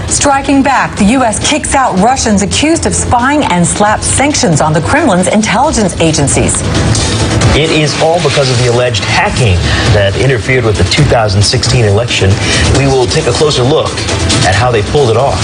Striking back, the U.S. kicks out Russians accused of spying and slaps sanctions on the Kremlin's intelligence agencies. It is all because of the alleged hacking that interfered with the 2016 election. We will take a closer look at how they pulled it off.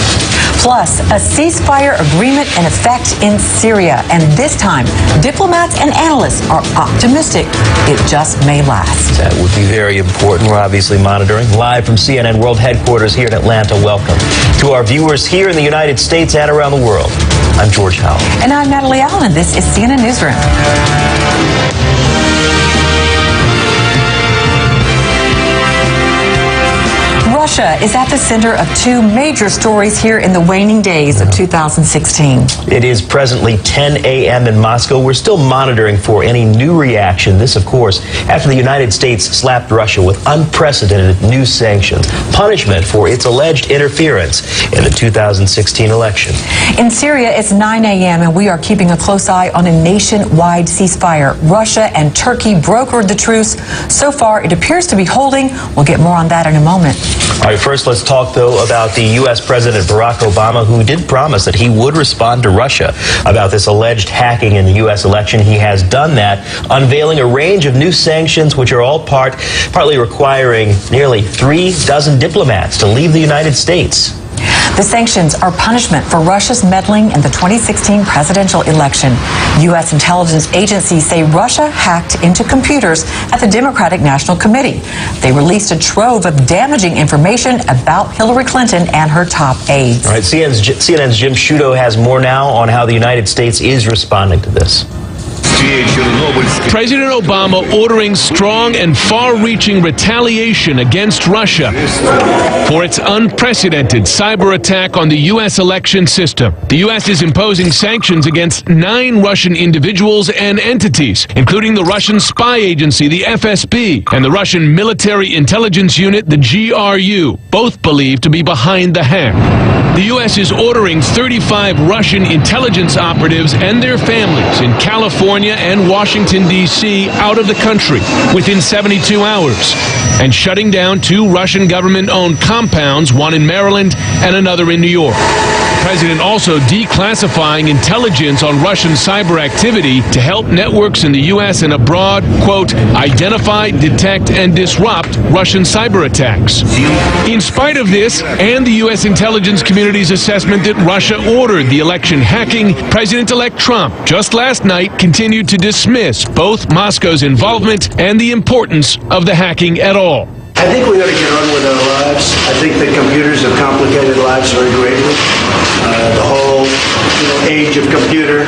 Plus, a ceasefire agreement in effect in Syria. And this time, diplomats and analysts are optimistic it just may last. That would be very important. We're obviously monitoring. Live from CNN World Headquarters here in Atlanta, welcome to our viewers here in the United States and around the world. I'm George Howell. And I'm Natalie Allen, and this is CNN Newsroom. Russia is at the center of two major stories here in the waning days of 2016. It is presently 10 a.m. in Moscow. We're still monitoring for any new reaction. This, of course, after the United States slapped Russia with unprecedented new sanctions, punishment for its alleged interference in the 2016 election. In Syria, it's 9 a.m. and we are keeping a close eye on a nationwide ceasefire. Russia and Turkey brokered the truce. So far, it appears to be holding. We'll get more on that in a moment. All right, first let's talk, though, about the U.S. President Barack Obama, who did promise that he would respond to Russia about this alleged hacking in the U.S. election. He has done that, unveiling a range of new sanctions, which are all partly requiring nearly 36 diplomats to leave the United States. The sanctions are punishment for Russia's meddling in the 2016 presidential election. U.S. intelligence agencies say Russia hacked into computers at the Democratic National Committee. They released a trove of damaging information about Hillary Clinton and her top aides. All right, CNN's Jim Sciutto has more now on how the United States is responding to this. President Obama ordering strong and far-reaching retaliation against Russia for its unprecedented cyber attack on the U.S. election system. The U.S. is imposing sanctions against 9 Russian individuals and entities, including the Russian spy agency, the FSB, and the Russian military intelligence unit, the GRU, both believed to be behind the hack. The U.S. is ordering 35 Russian intelligence operatives and their families in California and Washington, D.C. out of the country within 72 hours and shutting down 2 Russian government-owned compounds, one in Maryland and another in New York. The president also declassifying intelligence on Russian cyber activity to help networks in the U.S. and abroad, quote, identify, detect, and disrupt Russian cyber attacks. In spite of this and the U.S. intelligence community's assessment that Russia ordered the election hacking, President-elect Trump just last night continued to dismiss both Moscow's involvement and the importance of the hacking at all. I think we ought to get on with our lives. I think that computers have complicated lives very greatly. The whole age of computer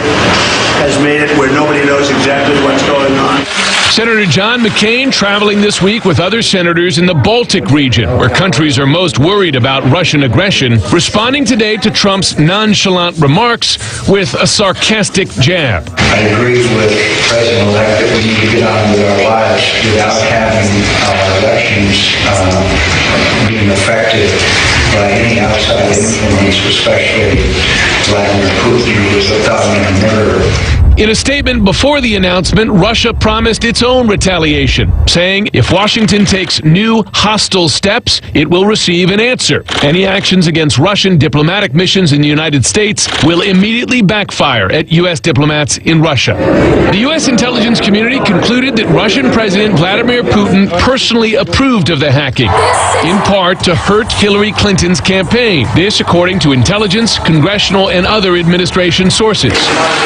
has made it where nobody knows exactly what's going on. Senator John McCain traveling this week with other senators in the Baltic region, where countries are most worried about Russian aggression, responding today to Trump's nonchalant remarks with a sarcastic jab. I agree with President-elect that we need to get on with our lives without having our elections being affected by any outside influence, especially Vladimir Putin, who is a thug and a murderer. In a statement before the announcement, Russia promised its own retaliation, saying if Washington takes new hostile steps, it will receive an answer. Any actions against Russian diplomatic missions in the United States will immediately backfire at U.S. diplomats in Russia. The U.S. intelligence community concluded that Russian President Vladimir Putin personally approved of the hacking, in part to hurt Hillary Clinton's campaign. This, according to intelligence, congressional, and other administration sources.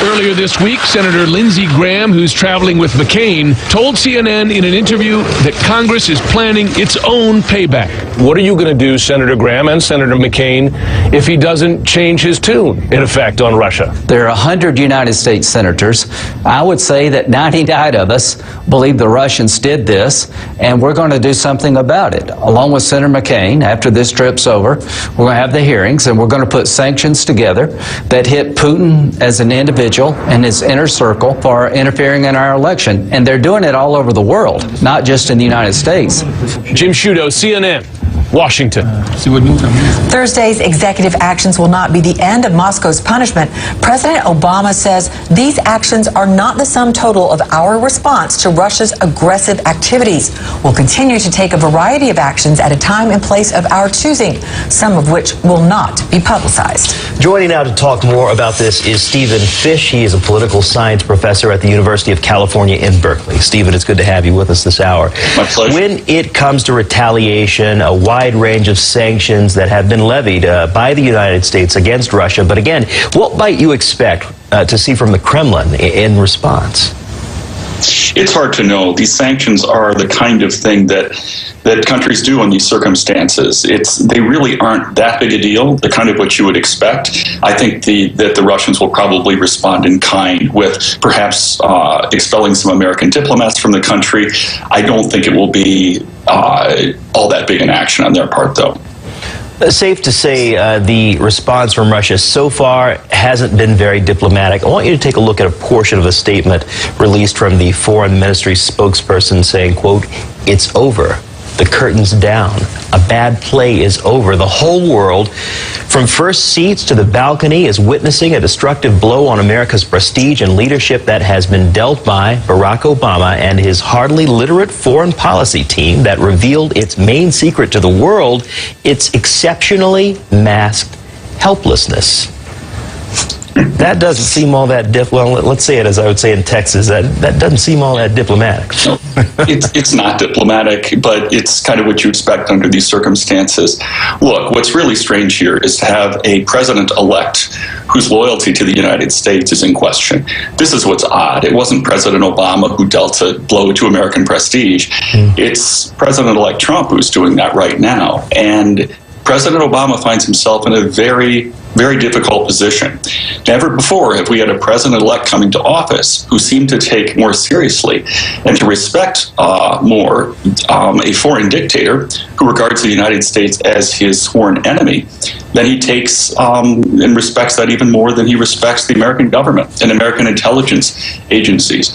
Earlier this week, Senator Lindsey Graham, who's traveling with McCain, told CNN in an interview that Congress is planning its own payback. What are you going to do, Senator Graham and Senator McCain, if he doesn't change his tune, in effect, on Russia? There are 100 United States senators. I would say that 99 of us believe the Russians did this, and we're going to do something about it. Along with Senator McCain, after this trip's over, we're going to have the hearings, and we're going to put sanctions together that hit Putin as an individual and his inner circle for interfering in our election. And they're doing it all over the world, not just in the United States. Jim Sciutto, CNN. Washington. Thursday's executive actions will not be the end of Moscow's punishment. President Obama says these actions are not the sum total of our response to Russia's aggressive activities. We'll continue to take a variety of actions at a time and place of our choosing, some of which will not be publicized. Joining now to talk more about this is Stephen Fish. He is a political science professor at the University of California in Berkeley. Stephen, it's good to have you with us this hour. My pleasure. When it comes to retaliation, a wide range of sanctions that have been levied by the United States against Russia, but again, what might you expect to see from the Kremlin in response? It's hard to know. These sanctions are the kind of thing that countries do in these circumstances. They really aren't that big a deal, the kind of what you would expect. I think that the Russians will probably respond in kind with perhaps expelling some American diplomats from the country. I don't think it will be all that big an action on their part, though. Safe to say the response from Russia so far hasn't been very diplomatic. I want you to take a look at a portion of a statement released from the Foreign Ministry spokesperson saying, quote, "It's over. The curtain's down. A bad play is over. The whole world, from first seats to the balcony, is witnessing a destructive blow on America's prestige and leadership that has been dealt by Barack Obama and his hardly literate foreign policy team that revealed its main secret to the world, its exceptionally masked helplessness." That doesn't seem all that well, let's say it as I would say in Texas, that doesn't seem all that diplomatic. No, it's not diplomatic, but it's kind of what you expect under these circumstances. Look, what's really strange here is to have a president-elect whose loyalty to the United States is in question. This is what's odd. It wasn't President Obama who dealt a blow to American prestige. It's President-elect Trump who's doing that right now. And President Obama finds himself in a very, very difficult position. Never before have we had a president-elect coming to office who seemed to take more seriously and to respect more a foreign dictator who regards the United States as his sworn enemy. Then he takes and respects that even more than he respects the American government and American intelligence agencies.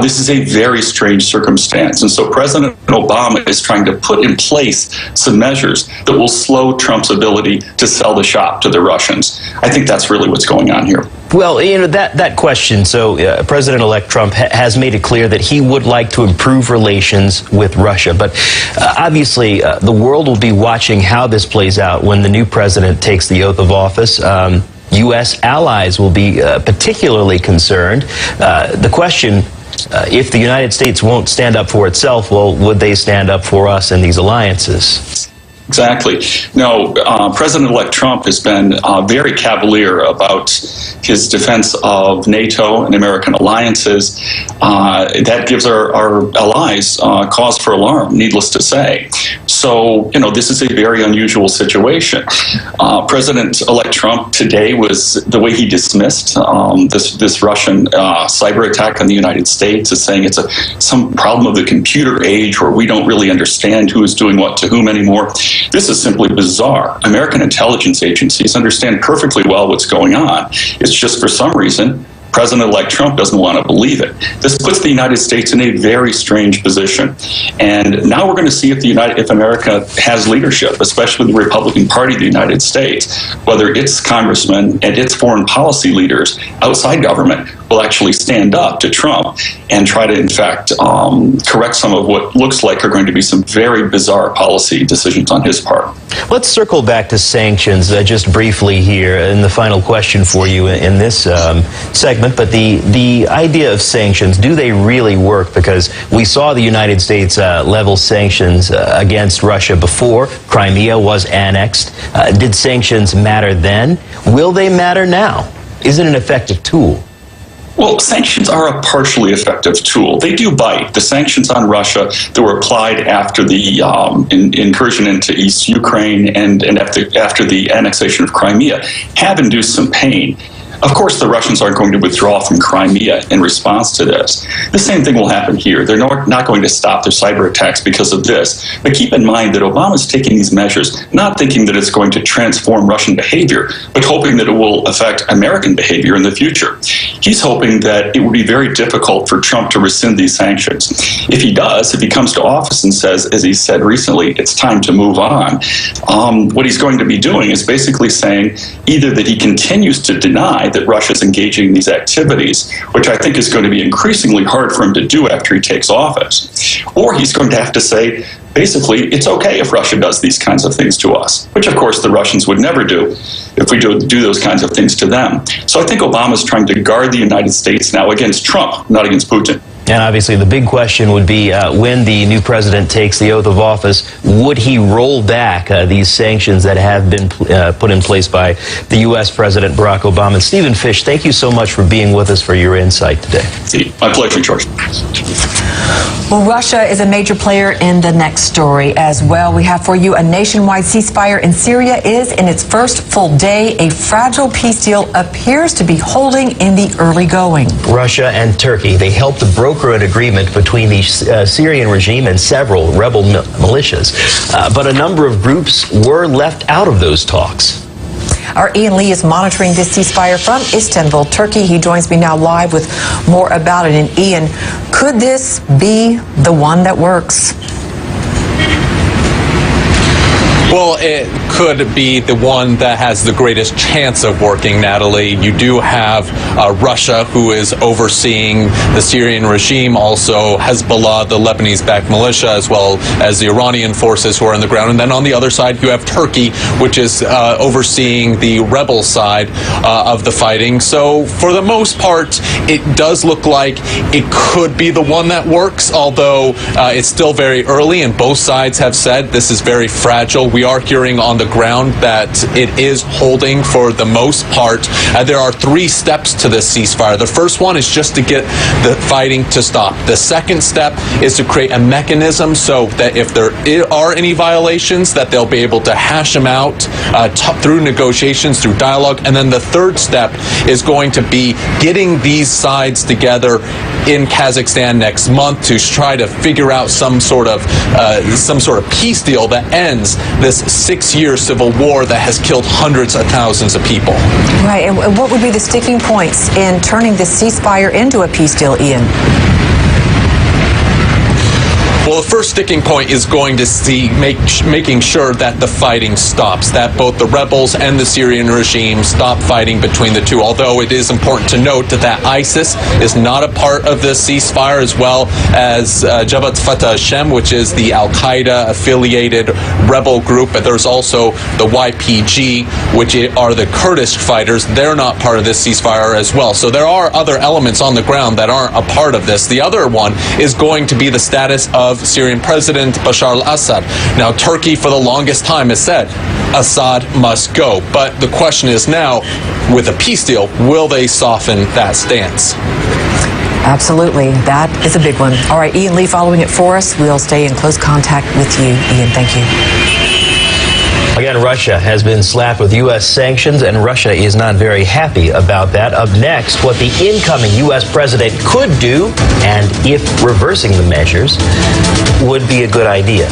This is a very strange circumstance. And so President Obama is trying to put in place some measures that will slow Trump's ability to sell the shop to the Russians. I think that's really what's going on here. Well, you know, that question, so President-elect Trump has made it clear that he would like to improve relations with Russia. But obviously, the world will be watching how this plays out when the new president takes the oath of office. U.S. allies will be particularly concerned. The question, if the United States won't stand up for itself, well, would they stand up for us in these alliances? Exactly. No, President-elect Trump has been very cavalier about his defense of NATO and American alliances. That gives our allies cause for alarm, needless to say. So, you know, this is a very unusual situation. President-elect Trump today was the way he dismissed this Russian cyber attack on the United States, as saying it's some problem of the computer age where we don't really understand who is doing what to whom anymore. This is simply bizarre. American intelligence agencies understand perfectly well what's going on. It's just for some reason, President-elect Trump doesn't want to believe it. This puts the United States in a very strange position. And now we're going to see if America has leadership, especially the Republican Party of the United States, whether its congressmen and its foreign policy leaders outside government will actually stand up to Trump and try to, in fact, correct some of what looks like are going to be some very bizarre policy decisions on his part. Let's circle back to sanctions just briefly here in the final question for you in this segment. But the idea of sanctions, do they really work? Because we saw the United States level sanctions against Russia before Crimea was annexed. Did sanctions matter then? Will they matter now? Is it an effective tool? Well, sanctions are a partially effective tool. They do bite. The sanctions on Russia that were applied after the incursion into East Ukraine and after the annexation of Crimea have induced some pain. Of course, the Russians aren't going to withdraw from Crimea in response to this. The same thing will happen here. They're not going to stop their cyber attacks because of this. But keep in mind that Obama's taking these measures, not thinking that it's going to transform Russian behavior, but hoping that it will affect American behavior in the future. he's hoping that it would be very difficult for Trump to rescind these sanctions. If he does, if he comes to office and says, as he said recently, it's time to move on, what he's going to be doing is basically saying either that he continues to deny that Russia is engaging in these activities, which I think is going to be increasingly hard for him to do after he takes office, or he's going to have to say, basically, it's okay if Russia does these kinds of things to us, which of course the Russians would never do if we do those kinds of things to them. So I think Obama's trying to guard the United States now against Trump, not against Putin. And obviously the big question would be when the new president takes the oath of office, would he roll back these sanctions that have been put in place by the U.S. President Barack Obama? And Stephen Fish, thank you so much for being with us, for your insight today. My pleasure, George. Well, Russia is a major player in the next story as well. We have for you a nationwide ceasefire in Syria is in its first full day. A fragile peace deal appears to be holding in the early going. Russia and Turkey, they helped to broker an agreement between the Syrian regime and several rebel militias. But a number of groups were left out of those talks. Our Ian Lee is monitoring this ceasefire from Istanbul, Turkey. He joins me now live with more about it. And Ian, could this be the one that works? Well, it could be the one that has the greatest chance of working, Natalie. You do have Russia, who is overseeing the Syrian regime, also Hezbollah, the Lebanese-backed militia, as well as the Iranian forces who are on the ground. And then on the other side, you have Turkey, which is overseeing the rebel side of the fighting. So for the most part, it does look like it could be the one that works, although it's still very early, and both sides have said this is very fragile. We are hearing on the ground that it is holding for the most part. There are 3 steps to this ceasefire. The first one is just to get the fighting to stop. The second step is to create a mechanism so that if there are any violations, that they'll be able to hash them out through negotiations, through dialogue. And then the third step is going to be getting these sides together in Kazakhstan next month to try to figure out some sort of peace deal that ends this 6-year civil war that has killed hundreds of thousands of people. Right, and what would be the sticking points in turning this ceasefire into a peace deal, Ian? Well, the first sticking point is going to making sure that the fighting stops, that both the rebels and the Syrian regime stop fighting between the two. Although it is important to note that ISIS is not a part of this ceasefire, as well as Jabhat Fatah Hashem, which is the Al-Qaeda affiliated rebel group. But there's also the YPG, which are the Kurdish fighters. They're not part of this ceasefire as well. So there are other elements on the ground that aren't a part of this. The other one is going to be the status of Syrian President Bashar al-Assad. Now, Turkey for the longest time has said Assad must go. But the question is now, with a peace deal, will they soften that stance? Absolutely. That is a big one. All right, Ian Lee following it for us. We'll stay in close contact with you, Ian. Thank you. Again, Russia has been slapped with U.S. sanctions, and Russia is not very happy about that. Up next, what the incoming U.S. president could do, and if reversing the measures would be a good idea.